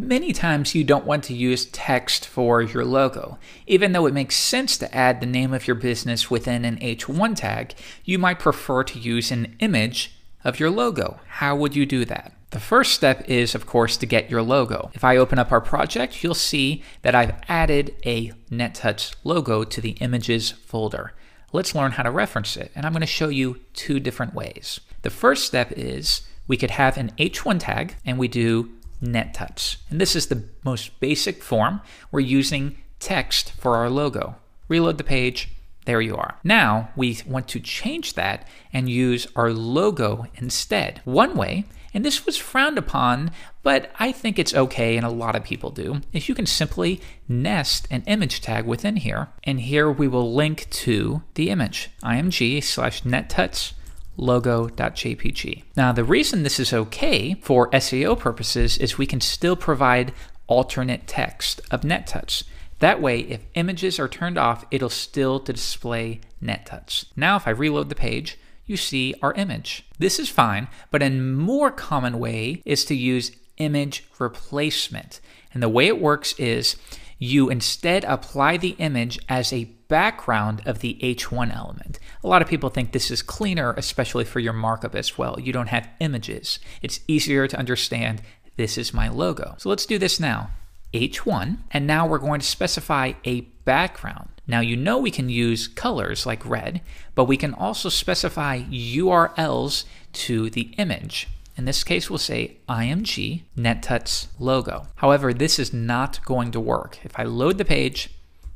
Many times you don't want to use text for your logo. Even though it makes sense to add the name of your business within an H1 tag, you might prefer to use an image of your logo. How would you do that? The first step is, of course, to get your logo. If I open up our project, you'll see that I've added a NetTouch logo to the images folder. Let's learn how to reference it, and I'm going to show you two different ways. The first step is we could have an H1 tag, and we do NetTouch. And this is the most basic form. We're using text for our logo. Reload the page. There you are. Now we want to change that and use our logo instead. One way, and this was frowned upon, but I think it's okay and a lot of people do, is you can simply nest an image tag within here. And here we will link to the image, img/nettouch logo.jpg. Now the reason this is okay for SEO purposes is we can still provide alternate text of NetTouch. That way, if images are turned off, it'll still display NetTouch. Now if I reload the page, you see our image. This is fine, but a more common way is to use image replacement. And the way it works is you instead apply the image as a background of the H1 element. A lot of people think this is cleaner, especially for your markup as well. You don't have images. It's easier to understand this is my logo. So let's do this now. H1, and now we're going to specify a background. Now you know we can use colors like red, but we can also specify URLs to the image. In this case, we'll say img NetTouch logo. However, this is not going to work. If I load the page,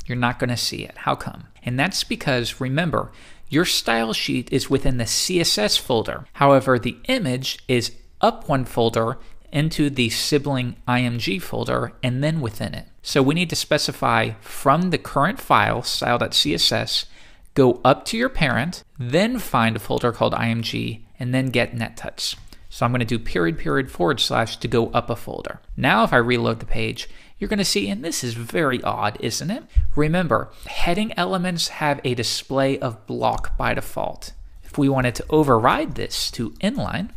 you're not going to see it. How come? And that's because, remember, your style sheet is within the CSS folder. However, the image is up one folder into the sibling img folder and then within it. So we need to specify from the current file, style.css, go up to your parent, then find a folder called img, and then get NetTouch. So I'm going to do // to go up a folder. Now if I reload the page, you're going to see, and this is very odd, isn't it? Remember, heading elements have a display of block by default. If we wanted to override this to inline,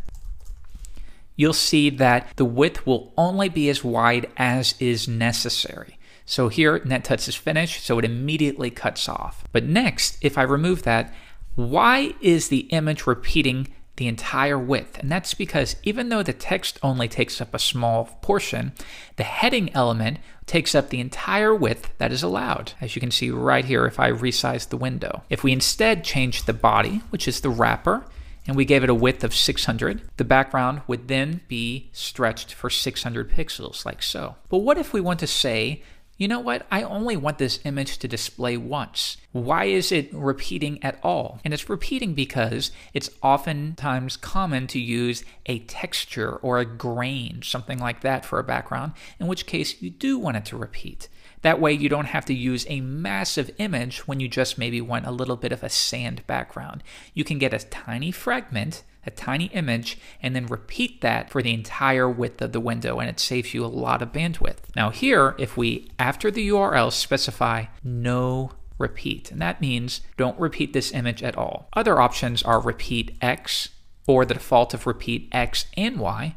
you'll see that the width will only be as wide as is necessary. So here, NetTouch is finished, so it immediately cuts off. But next, if I remove that, why is the image repeating the entire width? And that's because even though the text only takes up a small portion, the heading element takes up the entire width that is allowed. As you can see right here, if I resize the window. If we instead change the body, which is the wrapper, and we gave it a width of 600, the background would then be stretched for 600 pixels, like so. But what if we want to say, you know what, I only want this image to display once. Why is it repeating at all? And it's repeating because it's oftentimes common to use a texture or a grain, something like that for a background, in which case you do want it to repeat. That way you don't have to use a massive image when you just maybe want a little bit of a sand background. You can get a tiny fragment, a tiny image, and then repeat that for the entire width of the window, and it saves you a lot of bandwidth. Now here, if we, after the URL, specify no repeat, and that means don't repeat this image at all. Other options are repeat X, or the default of repeat X and Y,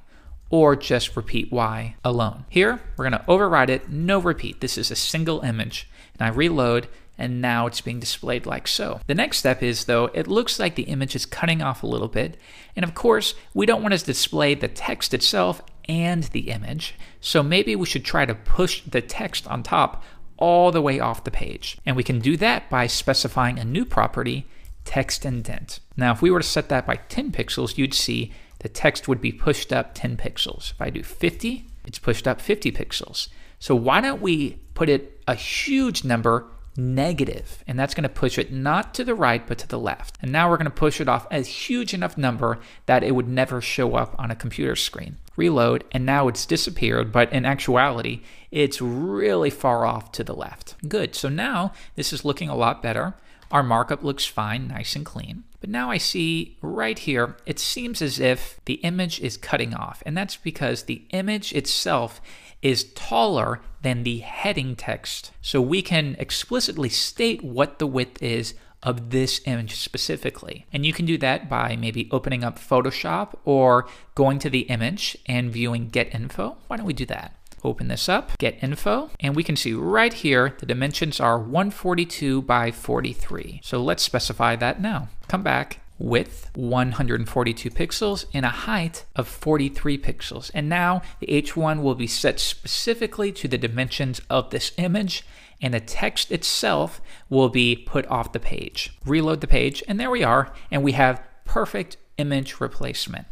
or just repeat Y alone. Here, we're going to override it, no repeat. This is a single image. And I reload, and now it's being displayed like so. The next step is, though, it looks like the image is cutting off a little bit. And of course, we don't want to display the text itself and the image. So maybe we should try to push the text on top all the way off the page. And we can do that by specifying a new property, text indent. Now, if we were to set that by 10 pixels, you'd see the text would be pushed up 10 pixels. If I do 50, it's pushed up 50 pixels. So why don't we put it a huge number, negative, and that's going to push it not to the right, but to the left. And now we're going to push it off a huge enough number that it would never show up on a computer screen. Reload, and now it's disappeared, but in actuality, it's really far off to the left. Good, so now this is looking a lot better. Our markup looks fine, nice and clean. But now I see right here, it seems as if the image is cutting off. And that's because the image itself is taller than the heading text. So we can explicitly state what the width is of this image specifically. And you can do that by maybe opening up Photoshop or going to the image and viewing Get Info. Why don't we do that? Open this up, get info, and we can see right here the dimensions are 142 by 43. So let's specify that now. Come back. Width 142 pixels and a height of 43 pixels. And now the H1 will be set specifically to the dimensions of this image, and the text itself will be put off the page. Reload the page, and there we are, and we have perfect image replacement.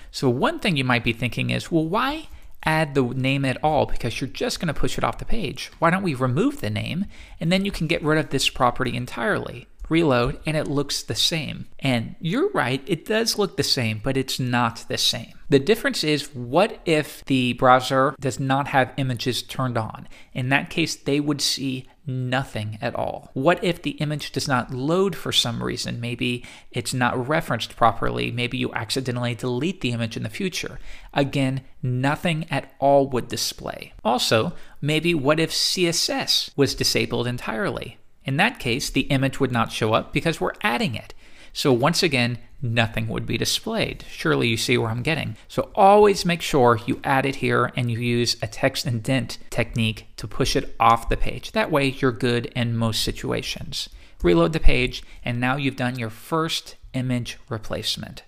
So one thing you might be thinking is, well, why add the name at all? Because you're just going to push it off the page. Why don't we remove the name, and then you can get rid of this property entirely? Reload, and it looks the same. And you're right, it does look the same, but it's not the same. The difference is, what if the browser does not have images turned on? In that case, they would see nothing at all. What if the image does not load for some reason? Maybe it's not referenced properly. Maybe you accidentally delete the image in the future. Again, nothing at all would display. Also, maybe what if CSS was disabled entirely? In that case, the image would not show up because we're adding it. So once again, nothing would be displayed. Surely you see where I'm getting. So always make sure you add it here and you use a text indent technique to push it off the page. That way you're good in most situations. Reload the page, and now you've done your first image replacement.